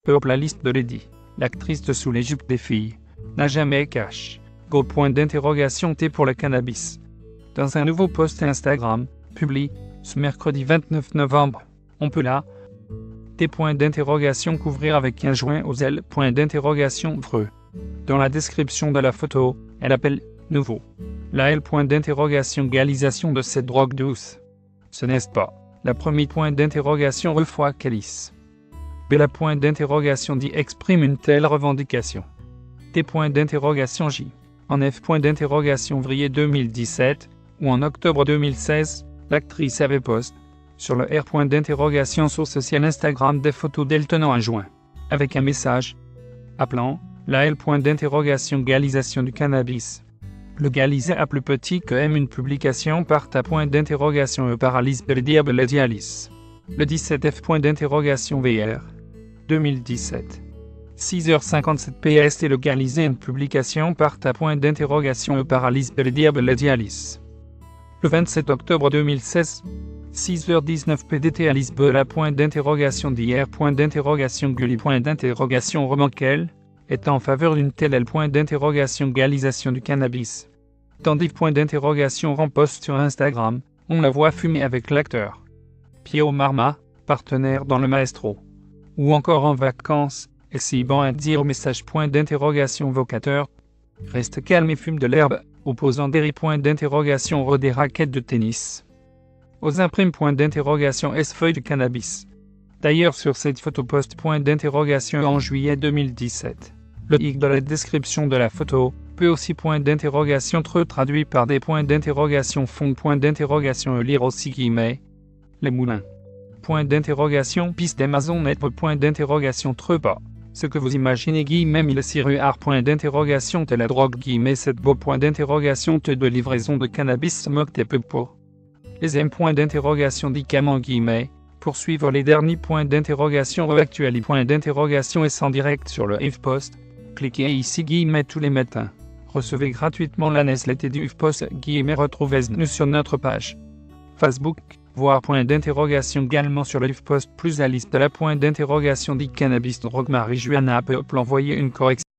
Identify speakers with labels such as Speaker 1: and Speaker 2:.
Speaker 1: Hop, la liste de Lady, l'actrice de Sous les jupes des filles, n'a jamais cash. Go point d'interrogation T pour le cannabis. Dans un nouveau post Instagram, publié ce mercredi 29 novembre, on peut là T point d'interrogation couvrir avec un joint aux ailes point d'interrogation vreux. Dans la description de la photo, elle appelle nouveau la L point d'interrogation légalisation de cette drogue douce. Ce n'est pas la première point d'interrogation refroid Calice. B la point d'interrogation dit exprime une telle revendication. T point d'interrogation J. En F point d'interrogation Vrier 2017, ou en octobre 2016, l'actrice avait posté sur le R point d'interrogation sur social Instagram des photos d'elle tenant un joint, avec un message appelant la L point d'interrogation légalisation du cannabis. Le galisé à plus petit que M, une publication par ta point d'interrogation E paralyse le diable le dialyse. Le 17 F point d'interrogation VR 2017. 6h57 PST localisé une publication par ta point d'interrogation E paralyse le diable le dialyse. Le 27 octobre 2016. 6h19 PDT à Lisbonne la point d'interrogation d'hier point d'interrogation Gulli point d'interrogation Romanquel est en faveur d'une telle L point d'interrogation légalisation du cannabis. Tandis point d'interrogation remposte sur Instagram, on la voit fumer avec l'acteur Piero Marma, partenaire dans Le Maestro. Ou encore en vacances, exhibant un dire au message point d'interrogation vocateur. Reste calme et fume de l'herbe, opposant des point d'interrogation des raquettes de tennis. Aux imprimes point d'interrogation S feuille de cannabis. D'ailleurs sur cette photo post point d'interrogation en juillet 2017. Le hic de la description de la photo peut aussi point d'interrogation traduit par des points d'interrogation fond point d'interrogation lire aussi guillemets. Les moulins. Point d'interrogation piste d'Amazon mettre point d'interrogation pas. Ce que vous imaginez guillemets le ciruar point d'interrogation de la drogue guillemets cette beau point d'interrogation de livraison de cannabis se moque des peu pour. Les M point d'interrogation médicaments guillemets. Pour suivre les derniers points d'interrogation actuels point d'interrogation est en direct sur le HuffPost. Cliquez ici guillemets tous les matins. Recevez gratuitement la newsletter du HuffPost guillemets retrouvez-nous sur notre page Facebook. Voir point d'interrogation également sur le HuffPost plus la liste de la point d'interrogation dit cannabis drogue Marie-Juana peut l'envoyer une correction.